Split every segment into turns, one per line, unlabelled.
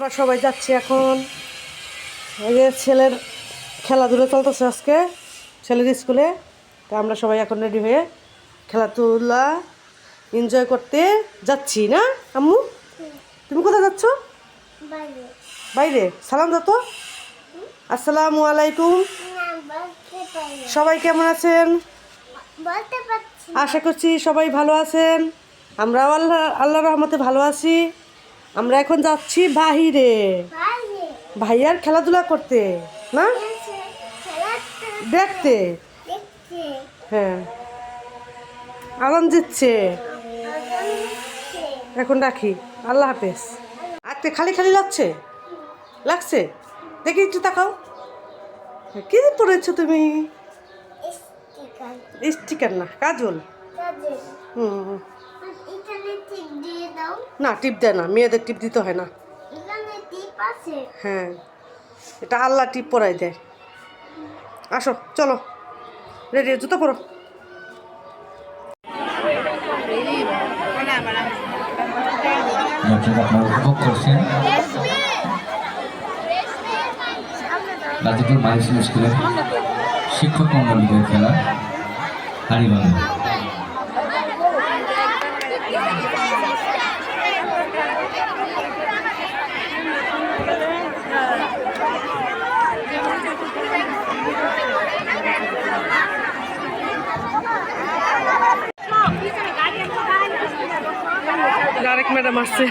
আমরা সবাই যাচ্ছি এখন। এই যে ছেলের খেলাধুলা চলতেছে আজকে ছেলের স্কুলে, তা আমরা সবাই এখন রেডি হয়ে খেলাধুলা এনজয় করতে যাচ্ছি না আম্মু? তুমি কোথায় যাচ্ছ? বাইরে। সালাম দাও তো। আসসালামু আলাইকুম। সবাই কেমন আছেন? আশা করছি সবাই ভালো আছেন। আমরাও আল্লাহর রহমতে ভালো আছি। আমরা এখন যাচ্ছি বাহিরে ভাইয়ার খেলাধুলা করতে, না দেখতে। হ্যাঁ, আরাম দিচ্ছে। এখন রাখি, আল্লাহ হাফেজ। আজকে খালি খালি লাগছে দেখি একটু তাকাও। কি পড়েছো তুমি? স্টিকার না, কাজল। না, টিপ দেয় না, মেয়েদের টিপ দিতে হয় না। হ্যাঁ, এটা আল্লাহ টিপ পরাই দেয়। আসো, চলো রেডি, জুতো পরো।
আপনারা উপভোগ করছেন গাজীপুর মাইস স্কুলের শিক্ষক মন্ডলীদের খেলা হাড়িভাঙা।
আরেক ম্যাডাম আসছে।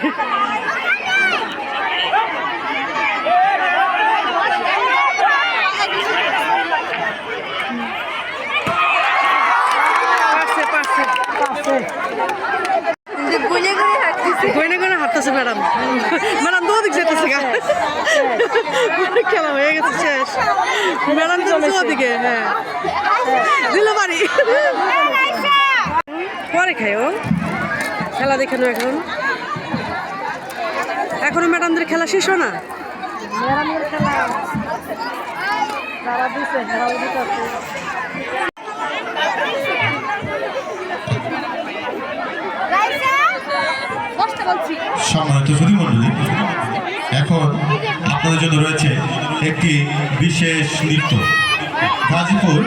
গয়না হাঁটতেছে ম্যাডাম। ম্যাডাম তো ওদিকে যেতেছে, খেলা হয়ে গেছে শেষ। ম্যাডাম তো ওদিকে। হ্যাঁ, দিল বাড়ি পরে খাই। ও খেলা দেখানো এখনো ম্যাডামদের খেলা শেষ হয় না। ম্যাডামদের খেলা যারা দিচ্ছে
সম্মানিত সুধীমণ্ডলী, এখন আপনাদের জন্য রয়েছে একটি বিশেষ নৃত্য। গাজীপুর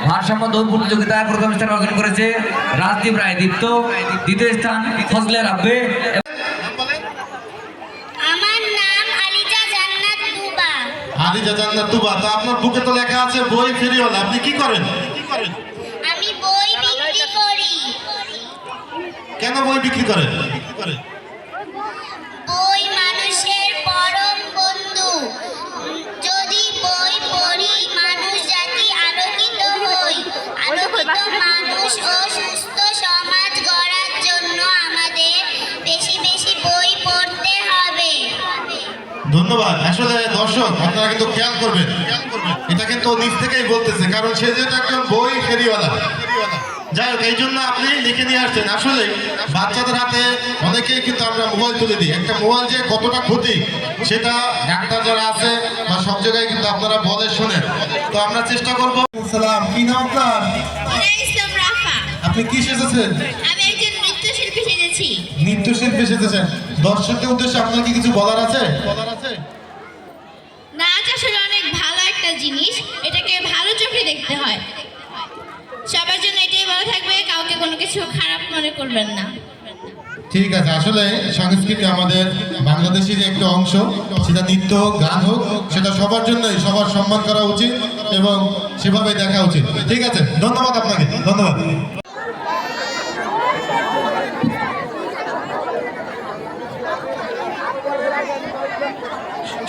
ভারসাম্য দৌড় প্রতিযোগিতায় প্রথম স্থান অর্জন করেছে রাজদীপ রায় দীপ্ত, দ্বিতীয় স্থান ফজলে রাব্বে।
আমার নাম আলিজা জান্নাত তুবা।
আলিজা জান্নাত তুবা। তা আপনার বুকে তো লেখা আছে বই ফেরিওয়ালা, আপনি কি করেন?
আমি বই বিক্রি করি।
কেন বই বিক্রি করেন?
বই মানুষের পরম বন্ধু। যদি বই পড়ি মানুষ জাতি আলোকিত হই। আলোকিত মানুষ ও সুস্থ সমাজ গড়ার জন্য আমাদের বেশি বেশি বই পড়তে হবে।
ধন্যবাদ। আসলে দর্শক আপনারা কিন্তু খেয়াল করবেন, এটা কিন্তু নিজ থেকেই বলতেছে, কারণ সে যেহেতু একজন বই ফেরিওয়ালা। যাই হোক, এই জন্য আপনি লিখে নিয়ে আসছেন। আসলে বাচ্চাদের হাতে অনেকেই কিন্তু আমরা মোবাইল তুলে দিই। একটা মোবাইল যে কতটা ক্ষতি সেটা ডাক্তার যারা আছে বা সব জায়গায় কিন্তু আপনারা বলে শোনেন। তো আমরা চেষ্টা করবো। সালাম, কি নাম আপনার? আপনি কি সেজেছেন?
আমি একজন নৃত্যশিল্পী সেজেছি।
নৃত্যশিল্পী সেজেছেন। দর্শকদের উদ্দেশ্যে আপনার কি কিছু বলার আছে?
নাচ আসলে অনেক ভালো একটা জিনিস, এটাকে ভালো চোখে দেখতে হয়। সবার জন্য এটাই ভালো থাকবে, কাউকে কোনো কিছু খারাপ মনে করবেন না।
ঠিক আছে। আসলে সংস্কৃতি আমাদের বাংলাদেশের একটা অংশ, সেটা নৃত্য গান হোক, সেটা সবার জন্যই সবার সম্মান করা উচিত এবং সেভাবে দেখা উচিত। ঠিক আছে, ধন্যবাদ আপনাকে। ধন্যবাদ।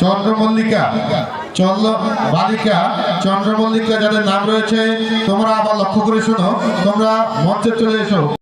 চন্দ্রমল্লিকা, বালিকা, চন্দ্রমল্লিকা যাদের নাম রয়েছে, তোমরা আবার লক্ষ্য করে শোনো, তোমরা মঞ্চে চলে এসো।